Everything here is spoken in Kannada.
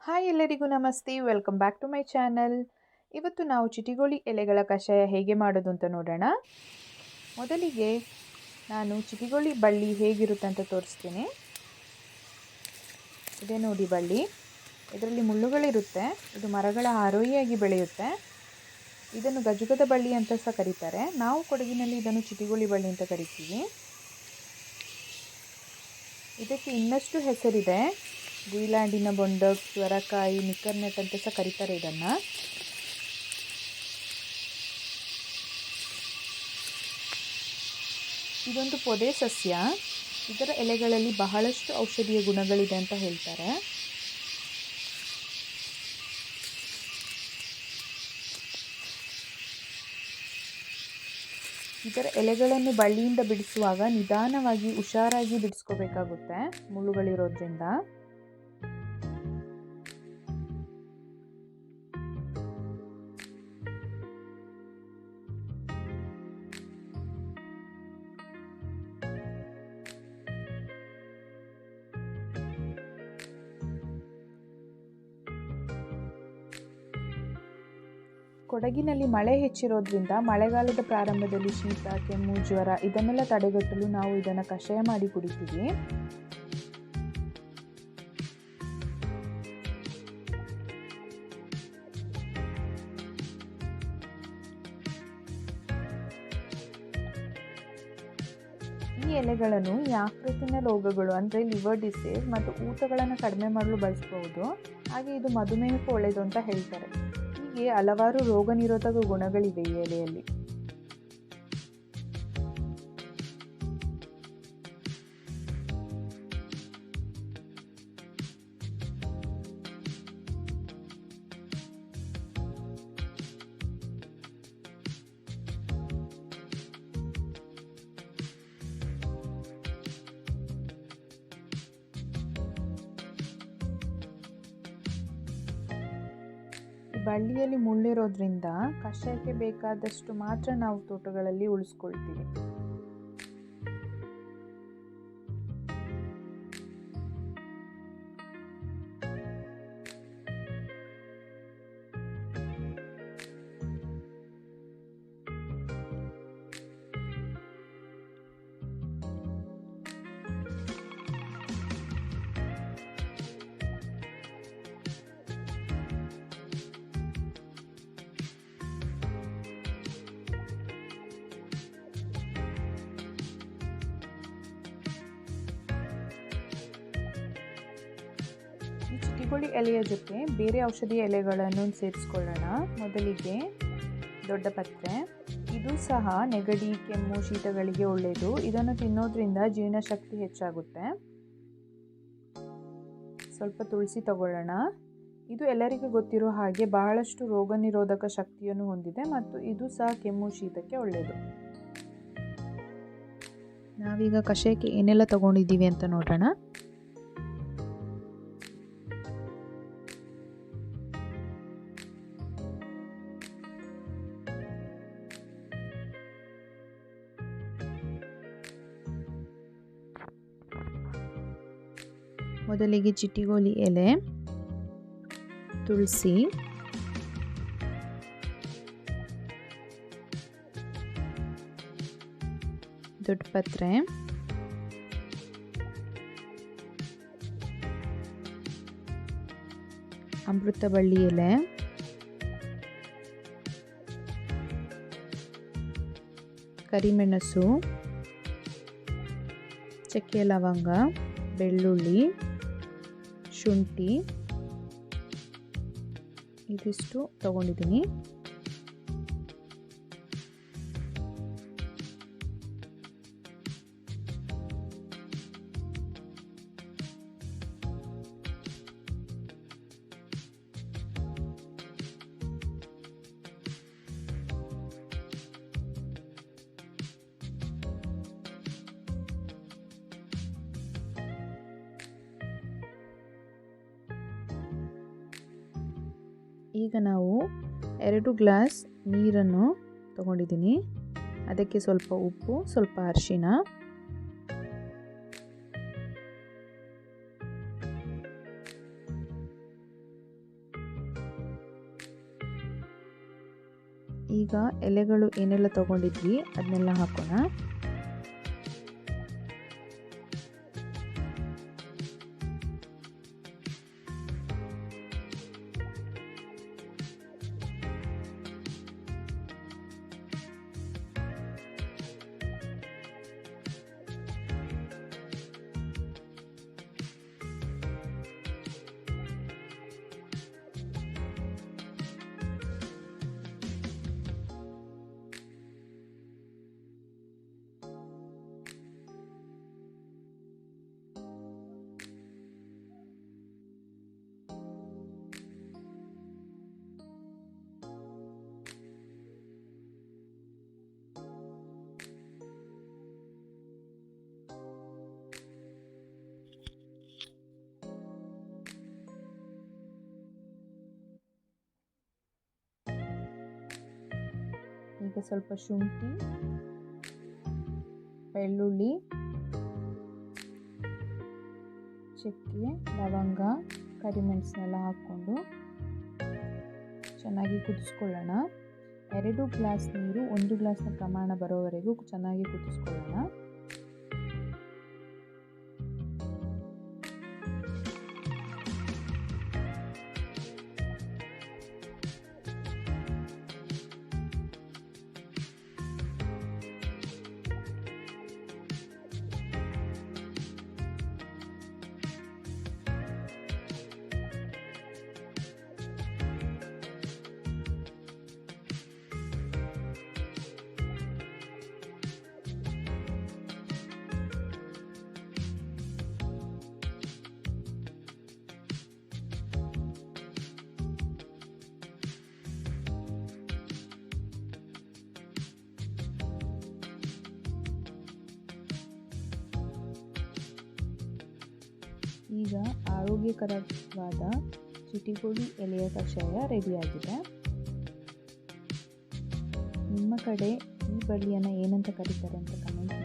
ಹಾಯ್ ಎಲ್ಲರಿಗೂ ನಮಸ್ತೆ, welcome back to my channel. ಇವತ್ತು ನಾವು ಚಿಟಿಗೋಳಿ ಎಲೆಗಳ ಕಷಾಯ ಹೇಗೆ ಮಾಡೋದು ಅಂತ ನೋಡೋಣ. ಮೊದಲಿಗೆ ನಾನು ಚಿಟಿಗೋಳಿ ಬಳ್ಳಿ ಹೇಗಿರುತ್ತೆ ಅಂತ ತೋರಿಸ್ತೀನಿ. ಇದೇ ನೋಡಿ ಬಳ್ಳಿ, ಇದರಲ್ಲಿ ಮುಳ್ಳುಗಳಿರುತ್ತೆ. ಇದು ಮರಗಳ ಆರೋಹಿಯಾಗಿ ಬೆಳೆಯುತ್ತೆ. ಇದನ್ನು ಗಜಗದ ಬಳ್ಳಿ ಅಂತ ಸಹ ಕರೀತಾರೆ. ನಾವು ಕೊಡಗಿನಲ್ಲಿ ಇದನ್ನು ಚಿಟಿಗೋಳಿ ಬಳ್ಳಿ ಅಂತ ಕರಿತೀವಿ. ಇದಕ್ಕೆ ಇನ್ನಷ್ಟು ಹೆಸರಿದೆ. ಗುಯಿಲಾಂಡಿನ ಬೊಂಡಕ್, ಸ್ವರಕಾಯಿ, ನಿಕ್ಕರ್ನೆಟ್ ಅಂತ ಸಹ ಕರೀತಾರೆ ಇದನ್ನು. ಇದೊಂದು ಪೊದೆ ಸಸ್ಯ. ಇದರ ಎಲೆಗಳಲ್ಲಿ ಬಹಳಷ್ಟು ಔಷಧೀಯ ಗುಣಗಳಿದೆ ಅಂತ ಹೇಳ್ತಾರೆ. ಇದರ ಎಲೆಗಳನ್ನು ಬಳ್ಳಿಯಿಂದ ಬಿಡಿಸುವಾಗ ನಿಧಾನವಾಗಿ ಹುಷಾರಾಗಿ ಬಿಡಿಸ್ಕೋಬೇಕಾಗುತ್ತೆ, ಮುಳ್ಳುಗಳಿರೋದ್ರಿಂದ. ಕೊಡಗಿನಲ್ಲಿ ಮಳೆ ಹೆಚ್ಚಿರೋದ್ರಿಂದ ಮಳೆಗಾಲದ ಪ್ರಾರಂಭದಲ್ಲಿ ಶೀತ, ಕೆಮ್ಮು, ಜ್ವರ ಇದನ್ನೆಲ್ಲ ತಡೆಗಟ್ಟಲು ನಾವು ಇದನ್ನು ಕಷಾಯ ಮಾಡಿ ಕುಡಿತೀವಿ. ಈ ಎಲೆಗಳನ್ನು ಯಕೃತ್ತಿನ ರೋಗಗಳು ಅಂದರೆ ಲಿವರ್ ಡಿಸೀಸ್ ಮತ್ತು ಊತಗಳನ್ನು ಕಡಿಮೆ ಮಾಡಲು ಬಳಸಬಹುದು. ಹಾಗೆ ಇದು ಮಧುಮೇಹಕ್ಕೂ ಒಳ್ಳೆಯದು ಅಂತ ಹೇಳ್ತಾರೆ. ಹೀಗೆ ಹಲವಾರು ರೋಗ ನಿರೋಧಕ ಗುಣಗಳಿವೆ ಈ ಎಲೆಯಲ್ಲಿ. ಬಳ್ಳಿಯಲ್ಲಿ ಮುಳ್ಳಿರೋದ್ರಿಂದ ಕಷಾಯಕ್ಕೆ ಬೇಕಾದಷ್ಟು ಮಾತ್ರ ನಾವು ತೋಟಗಳಲ್ಲಿ ಉಳಿಸ್ಕೊಳ್ತೀವಿ. ಈ ಚಿಟಿಗೋಳಿ ಎಲೆಯ ಜೊತೆ ಬೇರೆ ಔಷಧಿ ಎಲೆಗಳನ್ನು ಸೇರಿಸ್ಕೊಳ್ಳೋಣ. ಮೊದಲಿಗೆ ದೊಡ್ಡ ಪತ್ರೆ. ಇದು ಸಹ ನೆಗಡಿ, ಕೆಮ್ಮು, ಶೀತಗಳಿಗೆ ಒಳ್ಳೆಯದು. ಇದನ್ನು ತಿನ್ನೋದ್ರಿಂದ ಜೀರ್ಣಶಕ್ತಿ ಹೆಚ್ಚಾಗುತ್ತೆ. ಸ್ವಲ್ಪ ತುಳಸಿ ತಗೊಳ್ಳೋಣ. ಇದು ಎಲ್ಲರಿಗೂ ಗೊತ್ತಿರೋ ಹಾಗೆ ಬಹಳಷ್ಟು ರೋಗ ನಿರೋಧಕ ಶಕ್ತಿಯನ್ನು ಹೊಂದಿದೆ ಮತ್ತು ಇದು ಸಹ ಕೆಮ್ಮು, ಶೀತಕ್ಕೆ ಒಳ್ಳೆಯದು. ನಾವೀಗ ಕಷಾಯಕ್ಕೆ ಏನೆಲ್ಲ ತಗೊಂಡಿದ್ದೀವಿ ಅಂತ ನೋಡೋಣ. ಮೊದಲಿಗೆ ಚಿಟಿಗೋಳಿ ಎಲೆ, ತುಳಸಿ, ದೊಡ್ಡಪತ್ರೆ, ಅಮೃತಬಳ್ಳಿ ಎಲೆ, ಕರಿಮೆಣಸು, ಚಕ್ಕೆ ಲವಂಗ, ಬೆಳ್ಳುಳ್ಳಿ, ಶುಂಠಿ ಇದಿಷ್ಟು ತಗೊಂಡಿದ್ದೀನಿ. ಈಗ ನಾವು 2 ಗ್ಲಾಸ್ ನೀರನ್ನು ತಗೊಂಡಿದ್ದೀನಿ. ಅದಕ್ಕೆ ಸ್ವಲ್ಪ ಉಪ್ಪು, ಸ್ವಲ್ಪ ಅರಿಶಿನ, ಈಗ ಎಲೆಗಳು ಏನೆಲ್ಲ ತೊಗೊಂಡಿದ್ವಿ ಅದನ್ನೆಲ್ಲ ಹಾಕೋಣ. ಈಗ ಸ್ವಲ್ಪ ಶುಂಠಿ, ಬೆಳ್ಳುಳ್ಳಿ, ಚಕ್ಕೆ, ಲವಂಗ, ಕರಿಮೆಣಸನ್ನೆಲ್ಲ ಹಾಕ್ಕೊಂಡು ಚೆನ್ನಾಗಿ ಕುದಿಸ್ಕೊಳ್ಳೋಣ. 2 ಗ್ಲಾಸ್ ನೀರು 1 ಗ್ಲಾಸ್ನ ಪ್ರಮಾಣ ಬರೋವರೆಗೂ ಚೆನ್ನಾಗಿ ಕುದಿಸ್ಕೊಳ್ಳೋಣ. ಈಗ ಆರೋಗ್ಯಕರವಾದ ಚಿಟಿಗೊಡಿ ಎಲೆಯ ಕಷಾಯ ರೆಡಿಯಾಗಿದೆ. ನಿಮ್ಮ ಕಡೆ ಈ ಬಳ್ಳಿಯನ್ನು ಏನಂತ ಕರೀತಾರೆ ಅಂತ ಕಮೆಂಟ್